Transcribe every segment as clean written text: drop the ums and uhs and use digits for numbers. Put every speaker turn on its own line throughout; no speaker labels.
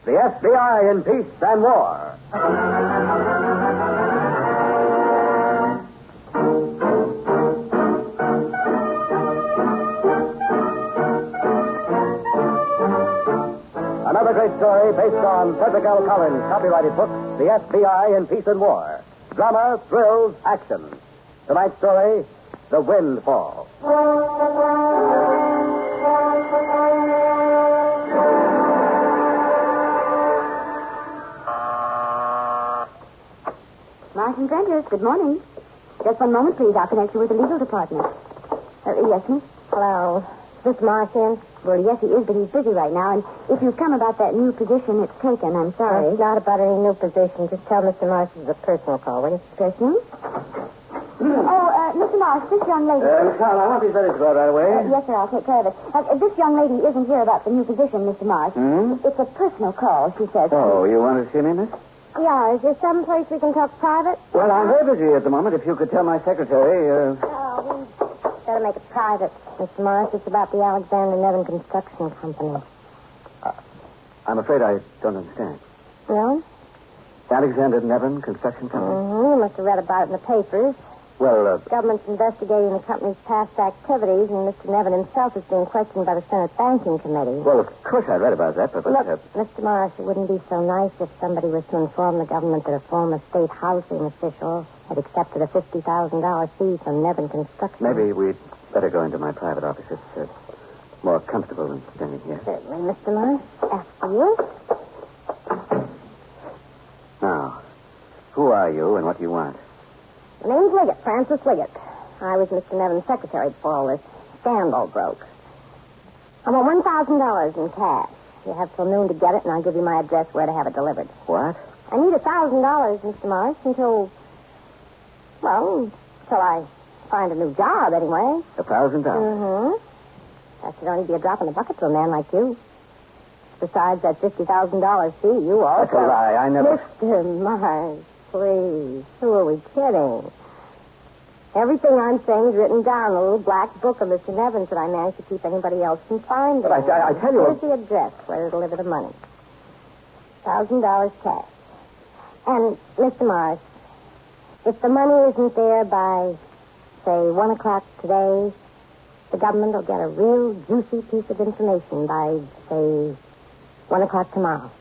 The FBI in Peace and War. Another great story based on Frederick L. Collins' copyrighted book, The FBI in Peace and War. Drama, thrills, action. Tonight's story, The Windfall.
Martin Prentice, good morning. Just one moment, please. I'll connect you with the legal department. Yes, miss? Hello. Is this Martin? Well, yes, he is, but he's busy right now. And if you've come about that new position, it's taken. I'm sorry.
It's not about any new position. Just tell Mr. Marsh it's a personal call, will you?
Personal? Mr. Marsh, this young lady...
Miss Howell, I want these letters to go out right away.
Yes, sir, I'll take care of it. This young lady isn't here about the new position, Mr. Marsh. It's a personal call, she says.
Oh, you want to see me, miss?
Yeah, is there some place we can talk private?
Well, I'm very busy at the moment. If you could tell my secretary,
Oh, we better make it private, Mr. Morris. It's about the Alexander Nevin Construction Company.
I'm afraid I don't understand.
No?
Alexander Nevin Construction Company?
You must have read about it in the papers.
Well,
Government's investigating the company's past activities, and Mr. Nevin himself is being questioned by the Senate Banking Committee.
Well, of course I read about that, but...
Look, Mr. Morris, it wouldn't be so nice if somebody was to inform the government that a former state housing official had accepted a $50,000 fee from Nevin Construction.
Maybe we'd better go into my private office. It's more comfortable than standing here.
Certainly, Mr. Morris. After you.
Now, who are you and what do you want?
My name's Liggett, Francis Liggett. I was Mr. Nevin's secretary before all this scandal broke. I want $1,000 in cash. You have till noon to get it, and I'll give you my address where to have it delivered.
What?
I need $1,000, Mr. Morris, until I find a new job, anyway.
$1,000?
That should only be a drop in the bucket to a man like you. Besides that $50,000 fee, you also...
That's a lie. I never...
Mr. Morris, please. Who are we kidding? Everything I'm saying is written down in a little black book of Mr. Nevin's that I managed to keep anybody else from finding.
But I tell you...
Here's the address where to deliver the money. $1,000 cash. And, Mr. Morris, if the money isn't there by, say, 1 o'clock today, the government will get a real juicy piece of information by, say, 1 o'clock tomorrow.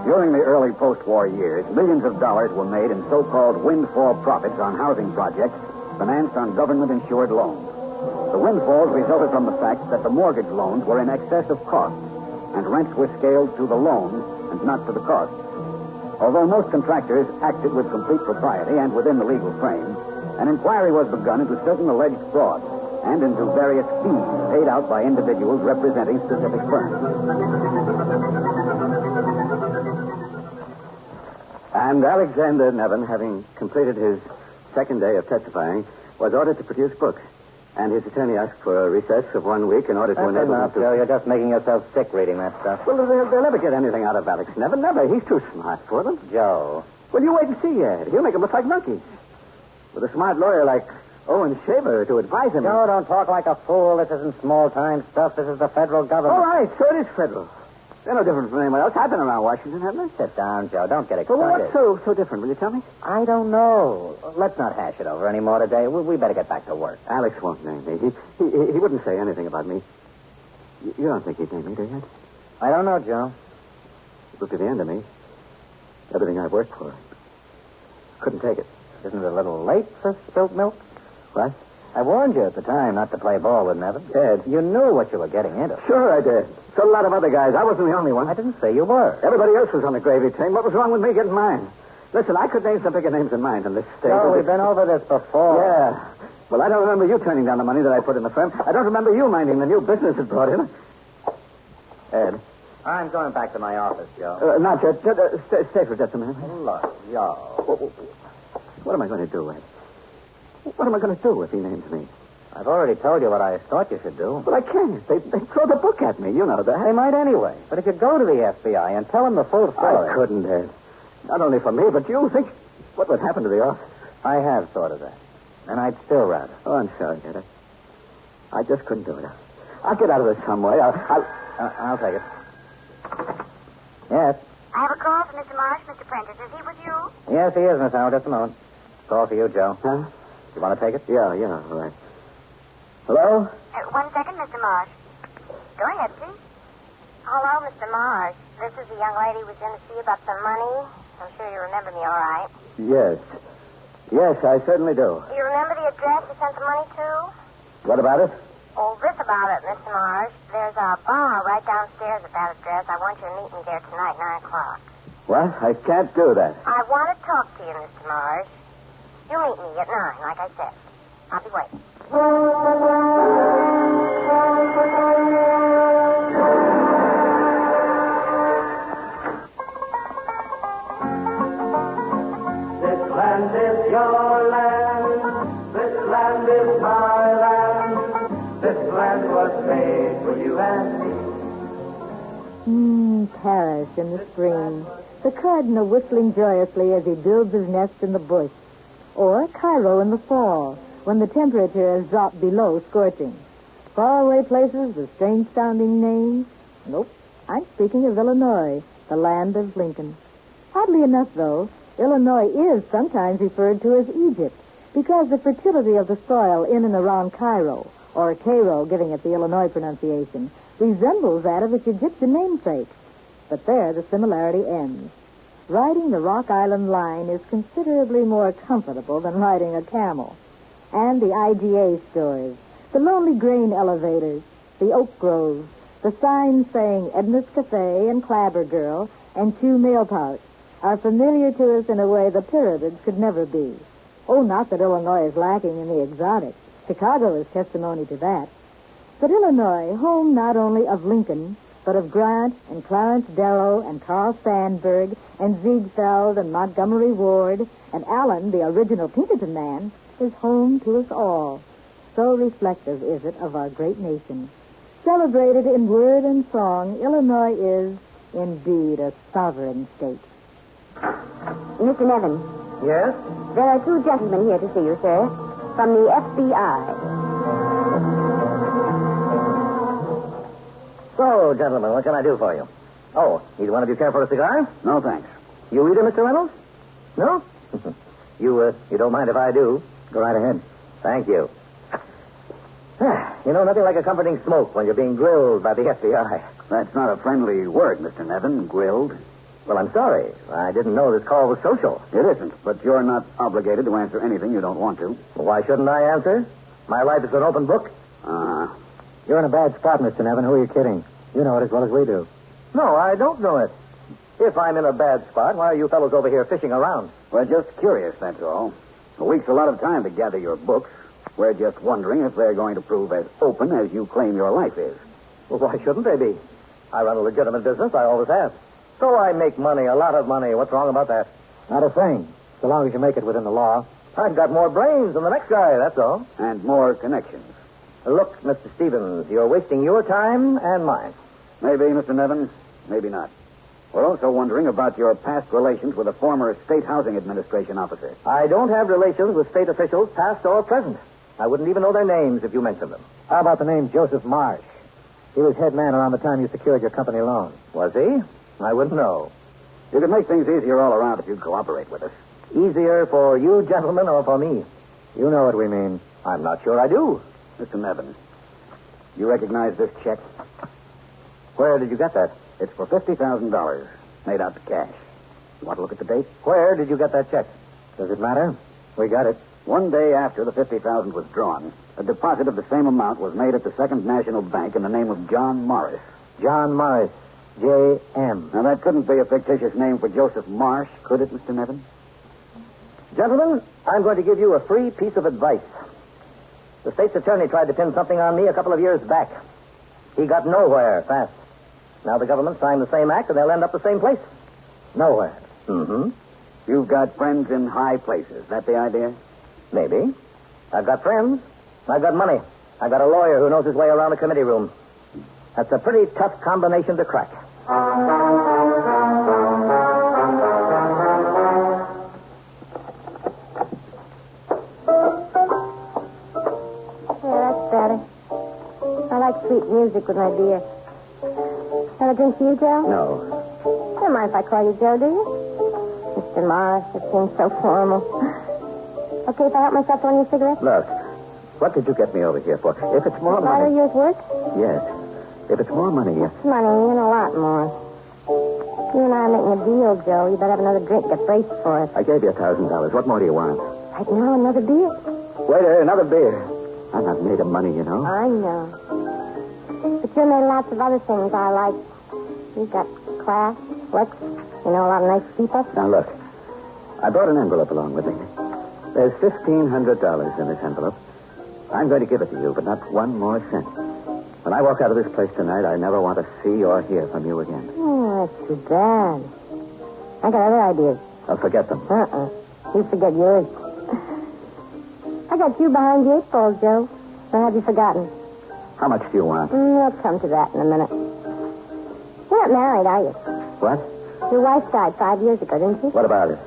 During the early post-war years, millions of dollars were made in so-called windfall profits on housing projects financed on government-insured loans. The windfalls resulted from the fact that the mortgage loans were in excess of cost, and rents were scaled to the loan and not to the cost. Although most contractors acted with complete propriety and within the legal frame, an inquiry was begun into certain alleged frauds and into various fees paid out by individuals representing specific firms.
And Alexander Nevin, having completed his second day of testifying, was ordered to produce books. And his attorney asked for a recess of 1 week in order to enable him to...
Joe. You're just making yourself sick reading that stuff.
Well, they'll never get anything out of Alex Nevin. Never. He's too smart for them.
Joe.
Well, you wait and see, Ed. He'll make them look like monkeys. With a smart lawyer like Owen Shaver to advise him...
Joe, don't talk like a fool. This isn't small-time stuff. This is the federal government.
All right, so it is federal. They're no different from anyone else. I've been around Washington, haven't I?
Sit down, Joe. Don't get excited.
Well, what's so different? Will you tell me?
I don't know. Let's not hash it over any more today. We better get back to work.
Alex won't name me. He wouldn't say anything about me. You don't think he'd name me, do you?
I don't know, Joe.
Look at the end of me. Everything I've worked for. Couldn't take it.
Isn't it a little late for spilt milk?
What?
I warned you at the time not to play ball with Nevin.
Ed.
You knew what you were getting into.
Sure I did. So a lot of other guys. I wasn't the only one.
I didn't say you were.
Everybody else was on the gravy train. What was wrong with me getting mine? Listen, I could name some bigger names than mine in this state.
Joe, we've been over this before.
Yeah. Well, I don't remember you turning down the money that I put in the firm. I don't remember you minding the new business it brought in. Ed.
I'm going back to my office, Joe.
Not yet. Stay for just a minute.
Look, Joe.
What am I going to do, Ed? What am I going to do if he names me?
I've already told you what I thought you should do.
But I can't. They throw the book at me. You know that.
They might anyway. But if you go to the FBI and tell them the full story...
I couldn't, Ed. Not only for me, but you. Think what would happen to the office.
I have thought of that. And I'd still rather.
Oh, I'm sorry, Ed. I just couldn't do it. I'll get out of this some way.
I'll take it. Yes.
I have a call from Mr. Marsh, Mr. Prentice. Is he with you?
Yes, he is, Miss Howard. Just a moment. Call for you, Joe.
Huh?
You want to take it?
Yeah, all right. Hello?
1 second, Mr. Marsh. Go ahead, please. Hello, Mr. Marsh. This is the young lady who was in to see about some money. I'm sure you remember me all right.
Yes. Yes, I certainly do.
You remember the address you sent the money to?
What about it?
Oh, this about it, Mr. Marsh. There's a bar right downstairs at that address. I want you to meet me there tonight, 9 o'clock.
What? I can't do that.
I want to talk to you, Mr. Marsh. You meet me at 9, like I said. I'll be waiting.
This land is your land. This land is my land. This land was made for you and me.
Paris in the spring. The cardinal whistling joyously as he builds his nest in the bush. Or Cairo in the fall, when the temperature has dropped below scorching. Faraway places with strange-sounding names. Nope, I'm speaking of Illinois, the land of Lincoln. Oddly enough, though, Illinois is sometimes referred to as Egypt because the fertility of the soil in and around Cairo, or Cairo giving it the Illinois pronunciation, resembles that of its Egyptian namesake. But there the similarity ends. Riding the Rock Island line is considerably more comfortable than riding a camel. And the IGA stores, the Lonely Grain elevators, the oak groves, the signs saying Edna's Cafe and Clabber Girl and Chew Mail Pouch are familiar to us in a way the pyramids could never be. Oh, not that Illinois is lacking in the exotic. Chicago is testimony to that. But Illinois, home not only of Lincoln, but of Grant and Clarence Darrow and Carl Sandburg and Ziegfeld and Montgomery Ward and Allen, the original Pinkerton man, is home to us all. So reflective is it of our great nation. Celebrated in word and song, Illinois is indeed a sovereign state.
Mr. Nevin,
Yes?
there are 2 gentlemen here to see you, sir, from the FBI.
So, gentlemen, what can I do for you? Oh, either one of you care for a cigar?
No, thanks.
You either, Mr. Reynolds? No? You don't mind if I do?
Go right ahead.
Thank you. You know, nothing like a comforting smoke when you're being grilled by the FBI.
That's not a friendly word, Mr. Nevin. Grilled.
Well, I'm sorry. I didn't know this call was social.
It isn't, but you're not obligated to answer anything you don't want to.
Well, why shouldn't I answer? My life is an open book.
You're in a bad spot, Mr. Nevin. Who are you kidding? You know it as well as we do.
No, I don't know it. If I'm in a bad spot, why are you fellows over here fishing around?
We're just curious, that's all. A week's a lot of time to gather your books. We're just wondering if they're going to prove as open as you claim your life is.
Well, why shouldn't they be? I run a legitimate business. I always have. So I make money, a lot of money. What's wrong about that?
Not a thing, so long as you make it within the law.
I've got more brains than the next guy, that's all.
And more connections.
Look, Mr. Stevens, you're wasting your time and mine.
Maybe, Mr. Nevin. Maybe not. We're also wondering about your past relations with a former State Housing Administration officer.
I don't have relations with state officials, past or present. I wouldn't even know their names if you mentioned them.
How about the name Joseph Marsh? He was head man around the time you secured your company loan.
Was he? I wouldn't know.
You could make things easier all around if you'd cooperate with us.
Easier for you gentlemen or for me?
You know what we mean.
I'm not sure I do.
Mr. Nevin, you recognize this check?
Where did you get that?
It's for $50,000, made out to cash. You want to look at the date?
Where did you get that check?
Does it matter? We got it.
One day after the $50,000 was drawn, a deposit of the same amount was made at the Second National Bank in the name of John Morris.
John Morris, J.M.
Now, that couldn't be a fictitious name for Joseph Marsh, could it, Mr. Nevin?
Gentlemen, I'm going to give you a free piece of advice. The state's attorney tried to pin something on me a couple of years back. He got nowhere fast. Now the government signed the same act, and they'll end up the same place.
Nowhere.
Mm-hmm.
You've got friends in high places. That the idea?
Maybe. I've got friends. I've got money. I've got a lawyer who knows his way around a committee room. That's a pretty tough combination to crack.
Yeah, that's better. I like sweet music with my beer. Want a drink for you, Joe?
No.
You don't mind if I call you Joe, do you? Mr. Morris, it seems so formal. Okay if I help myself to one of your cigarettes?
Look, what did you get me over here for? If it's more
Bottle
money...
yours work?
Yes. If it's more money...
Money and a lot more. You and I are making a deal, Joe. You better have another drink. Get braced for it.
I gave you $1,000. What more do you want?
Right now, another beer.
Waiter, another beer. I'm not made of money, you know.
I know. But you're made of lots of other things I like. You've got class, flex, you know, a lot of nice people.
Now, look. I brought an envelope along with me. There's $1,500 in this envelope. I'm going to give it to you, but not one more cent. When I walk out of this place tonight, I never want to see or hear from you again.
Oh, that's too bad. I got other ideas.
I'll forget them.
You forget yours. I got you behind the 8 ball, Joe. Or have you forgotten?
How much do you want?
We'll come to that in a minute. You're not married, are you?
What?
Your wife died 5 years ago, didn't she?
What about it?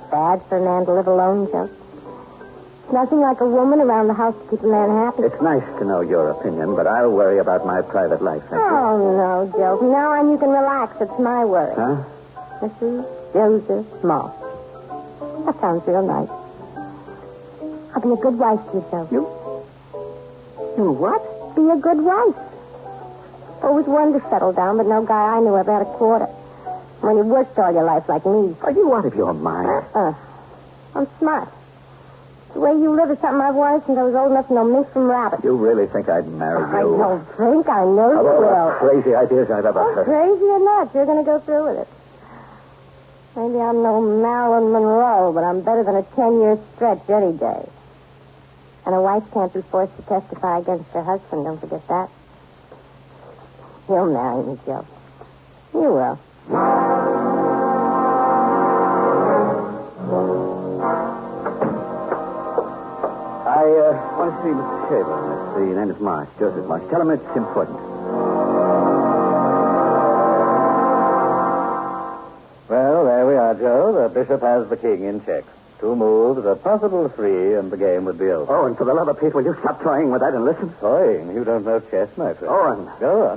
Bad for a man to live alone, Joe. Nothing like a woman around the house to keep a man happy.
It's nice to know your opinion, but I'll worry about my private life, thank you.
Oh, no, Joe. From now on, you can relax. It's my worry.
Huh?
Mrs. Joseph Moss. That sounds real nice. I'll be a good wife to you, Joe.
You what?
Be a good wife. Always wanted to settle down, but no guy I knew ever had a quarter. When you worked all your life like me.
Are you out of your mind?
I'm smart. The way you live is something I've wanted since I was old enough to know mink from rabbit.
You really think I'd marry you?
I don't think. I know
Of
you
all
will.
the crazy ideas I've ever heard.
Crazy or not, you're going to go through with it. Maybe I'm no Marilyn Monroe, but I'm better than a 10-year stretch any day. And a wife can't be forced to testify against her husband. Don't forget that. You'll marry me, Joe. You will.
I want to see Mr. Shaver. The name is Marsh, Joseph Marsh. Tell him it's important.
Well, there we are, Joe. The bishop has the king in check. 2 moves, a possible 3, and the game would be over.
Oh, and for the love of Pete, will you stop toying with that and listen?
Toying? You don't know chess, my friend.
Owen.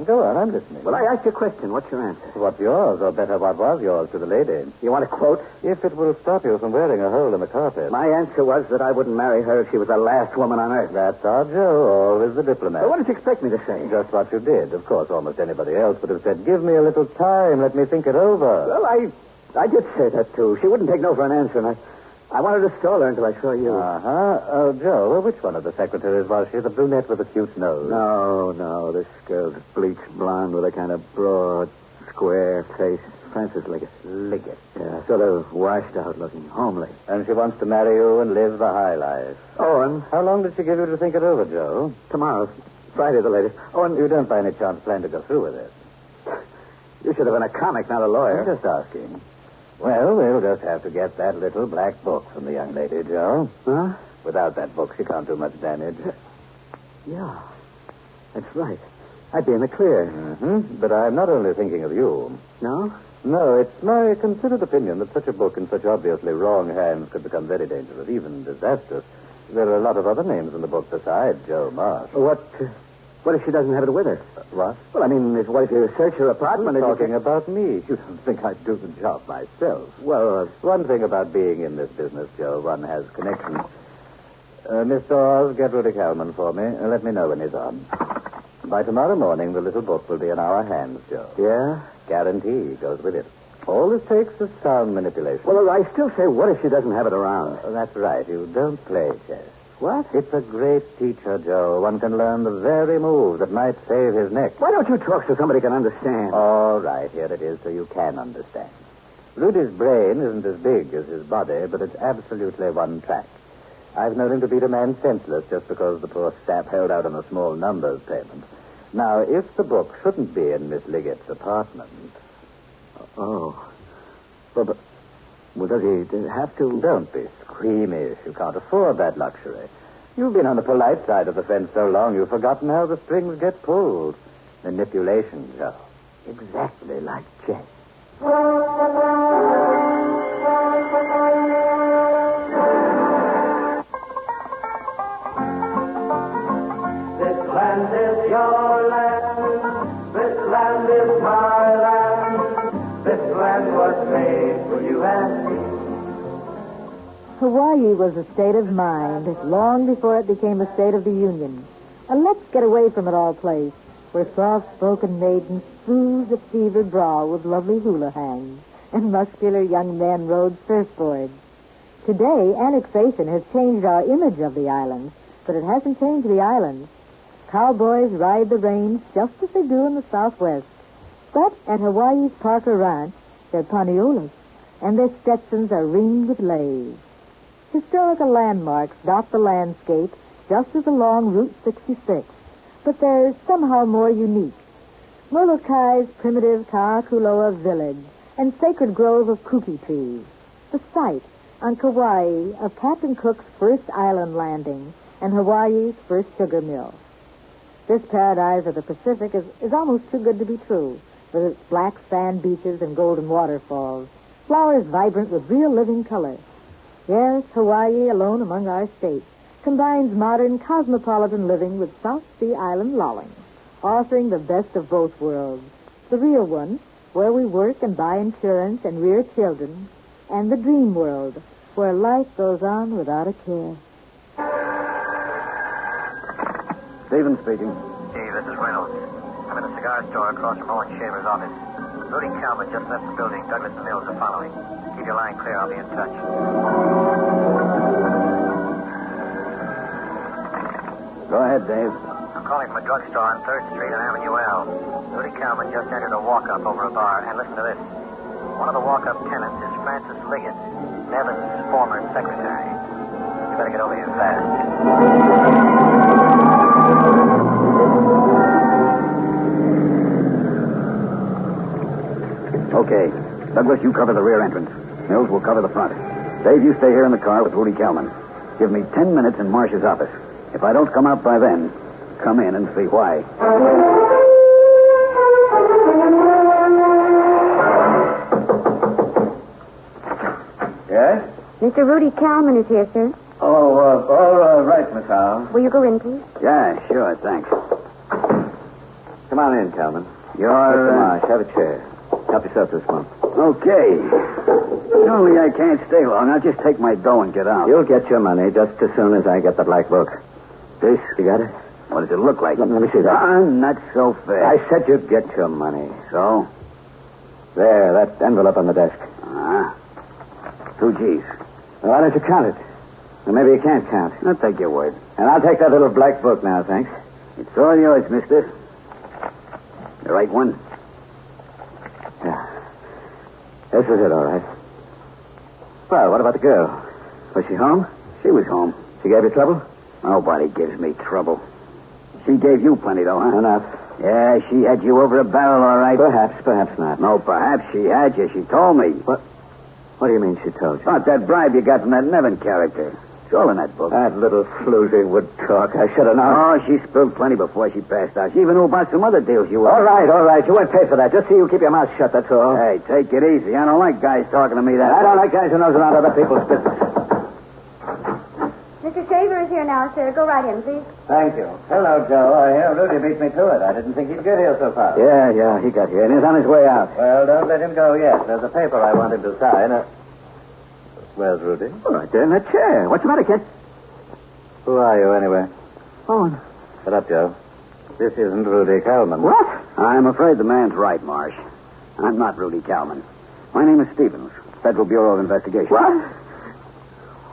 Go on, I'm listening.
Well, I asked you a question. What's your answer?
What's yours, or better, what was yours to the lady?
You want a quote?
If it will stop you from wearing a hole in the carpet.
My answer was that I wouldn't marry her if she was the last woman on earth.
That's our Joe, always the diplomat.
Well, what did you expect me to say?
Just what you did. Of course, almost anybody else would have said, give me a little time, let me think it over.
Well, I did say that, too. She wouldn't take no for an answer, and I wanted to stall her until I saw you.
Uh-huh. Joe, which one of the secretaries was she? The brunette with the cute nose?
No. This girl's bleached blonde with a kind of broad, square face. Frances Liggett.
Liggett.
Yeah, sort of washed out looking, homely.
And she wants to marry you and live the high life.
Owen.
How long did she give you to think it over, Joe?
Tomorrow. Friday the latest.
Owen, you don't by any chance plan to go through with it?
You should have been a comic, not a lawyer.
I'm just asking. Well, we'll just have to get that little black book from the young lady, Joe.
Huh?
Without that book, she can't do much damage.
Yeah. That's right. I'd be in the clear.
Mm-hmm. But I'm not only thinking of you.
No?
No, it's my considered opinion that such a book in such obviously wrong hands could become very dangerous, even disastrous. There are a lot of other names in the book besides Joe Marsh.
What if she doesn't have it with her?
What?
Well, I mean, what if you search her apartment?
You're
and
talking about me. You don't think I'd do the job myself.
Well,
one thing about being in this business, Joe, one has connections. Miss Dawes, get Rudy Kalman for me, and let me know when he's on. By tomorrow morning, the little book will be in our hands, Joe.
Yeah?
Guarantee goes with it. All it takes is sound manipulation.
Well, I still say, what if she doesn't have it around?
That's right. You don't play chess.
What?
It's a great teacher, Joe. One can learn the very move that might save his neck.
Why don't you talk so somebody can understand?
All right, here it is so you can understand. Rudy's brain isn't as big as his body, but it's absolutely one track. I've known him to beat a man senseless just because the poor sap held out on a small numbers payment. Now, if the book shouldn't be in Miss Liggett's apartment...
Oh. Well, does he have to...
Don't be squeamish. You can't afford that luxury. You've been on the polite side of the fence so long you've forgotten how the strings get pulled. Manipulation, Joe. Exactly like chess.
This land is yours. your land. This land is my land. This land was made for you and me.
Hawaii was a state of mind long before it became a state of the Union. A let's get away from it all place, where soft-spoken maidens soothed a fevered brow with lovely hula hangs, and muscular young men rode surfboards. Today, annexation has changed our image of the islands, but it hasn't changed the islands. Cowboys ride the range just as they do in the Southwest. But at Hawaii's Parker Ranch, they're Paniolas, and their Stetsons are ringed with leis. Historical landmarks dot the landscape just as along Route 66, but they're somehow more unique. Molokai's primitive Ka'akuloa village and sacred grove of kuki trees, the site on Kauai of Captain Cook's first island landing and Hawaii's first sugar mill. This paradise of the Pacific is almost too good to be true, with its black sand beaches and golden waterfalls, flowers vibrant with real living color. Yes, Hawaii, alone among our states, combines modern cosmopolitan living with South Sea Island lolling, offering the best of both worlds. The real one, where we work and buy insurance and rear children, and the dream world, where life goes on without a care.
Stephen speaking.
Steve, this is Reynolds. I'm in a cigar store across from Owen Shaver's office. Rudy Calvin just left the building. Douglas and Mills are following. Keep your line clear. I'll be in touch.
Go ahead, Dave.
I'm calling from a drugstore on 3rd Street and Avenue L. Rudy Calvin just entered a walk-up over a bar. And listen to this. One of the walk-up tenants is Francis Liggett, Nevin's former secretary. You better get over here fast.
Okay. Douglas, you cover the rear entrance. Mills will cover the front. Dave, you stay here in the car with Rudy Kalman. Give me 10 minutes in Marsh's office. If I don't come out by then, come in and see why.
Yes?
Mr. Rudy Kalman is here, sir.
All right, Miss Howe.
Will you go in, please?
Yeah, sure, thanks.
Come on in, Calvin.
You're,
Mr. Marsh, have a chair. Help yourself to this one.
Okay. Only I can't stay long. I'll just take my dough and get out.
You'll get your money just as soon as I get the black book.
This?
You got it?
What does it look like?
Let me see that.
Not so fast.
I said you'd get your money.
So?
There, that envelope on the desk.
2 G's.
Why don't you count it? Or maybe you can't count.
I'll take your word.
And I'll take that little black book now, thanks.
It's all yours, mister. The right one?
Yeah. This is it, all right. Well, what about the girl? Was she home?
She was home.
She gave you trouble?
Nobody gives me trouble. She gave you plenty, though, huh?
Enough.
Yeah, she had you over a barrel, all right.
Perhaps not.
No, perhaps she had you. She told me.
What do you mean she told you?
About that bribe you got from that Nevin character. It's all in that book.
That little floozy would talk. I should have known.
Oh, she spilled plenty before she passed out. She even knew about some other deals you were.
All right. You weren't paid for that. Just so you keep your mouth shut, that's all.
Hey, take it easy. I don't like guys talking to me that
I
way.
don't like guys who knows about other people's business.
Mr. Shaver is here now, sir. Go right in, please.
Thank you. Hello, Joe. I hear Rudy beat me to it. I didn't think he'd get here so fast.
Yeah, he got here, and he's on his way out.
Well, don't let him go yet. There's a paper I want him to sign. Where's Rudy?
Oh, right there in that chair. What's the matter, kid?
Who are you, anyway?
Oh,
Shut up, Joe. This isn't Rudy Kalman.
what?
I'm afraid the man's right, Marsh. I'm not Rudy Kalman. My name is Stevens, Federal Bureau of Investigation.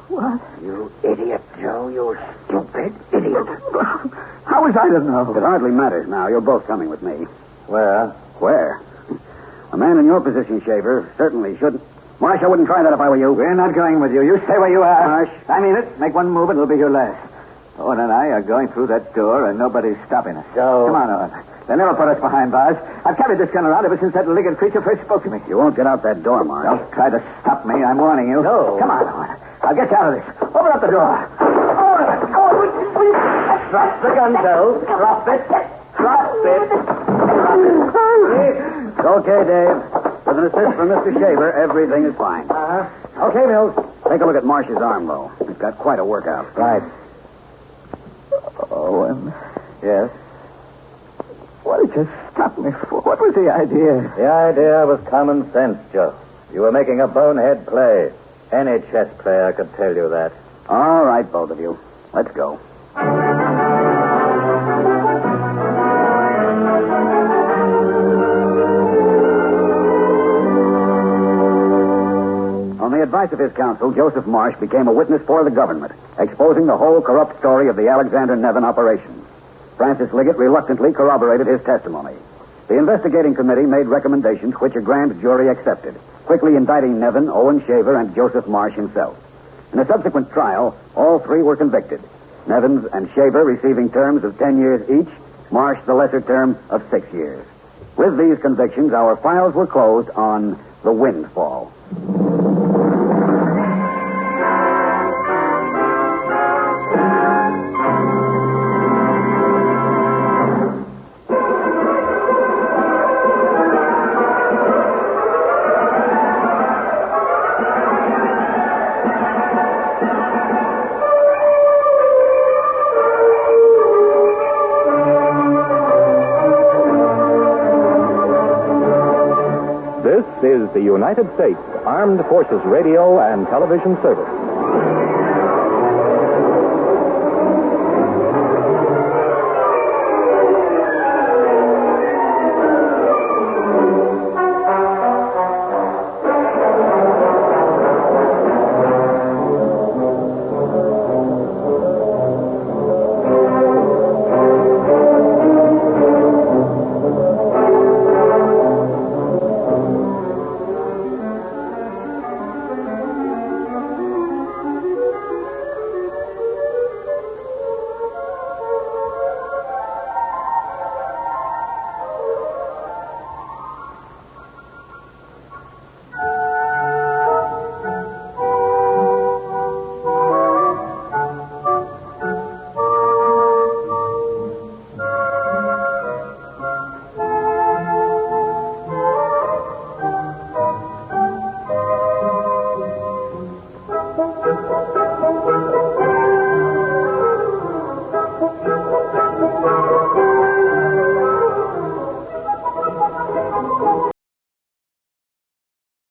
What?
You idiot, Joe. You stupid idiot.
How was I to know?
It hardly matters now. You're both coming with me.
Where?
Where? A man in your position, Shaver, certainly shouldn't. Marsh, I wouldn't try that if I were you.
We're not going with you. You stay where you are.
Marsh.
I mean it. Make one move and it'll be your last. Owen and I are going through that door and nobody's stopping us.
Joe.
Come on, Owen. They never put us behind bars. I've carried this gun around ever since that Liggett creature first spoke to me.
You won't get out that door, Marsh.
Don't try to stop me. I'm warning you.
No.
Come on, Owen. I'll get you out of this. Open up the door. Owen!
Drop the gun, Joe. Drop it. Drop it.
Okay, Dave. With an assist from Mr. Shaver, everything is fine.
Okay, Mills.
Take a look at Marsh's arm, though. It's got quite a workout.
Right. Owen.
Yes?
did you stop me for? What was the idea?
The idea was common sense, Joe. You were making a bonehead play. Any chess player could tell you that.
All right, both of you. Let's go. On the advice of his counsel, Joseph Marsh became a witness for the government, exposing the whole corrupt story of the Alexander Nevin operation. Francis Liggett reluctantly corroborated his testimony. The investigating committee made recommendations which a grand jury accepted, quickly indicting Nevin, Owen Shaver, and Joseph Marsh himself. In a subsequent trial, all three were convicted. Nevins and Shaver receiving terms of 10 years each, Marsh the lesser term of 6 years. With these convictions, our files were closed on the Windfall.
This is the United States Armed Forces Radio and Television Service.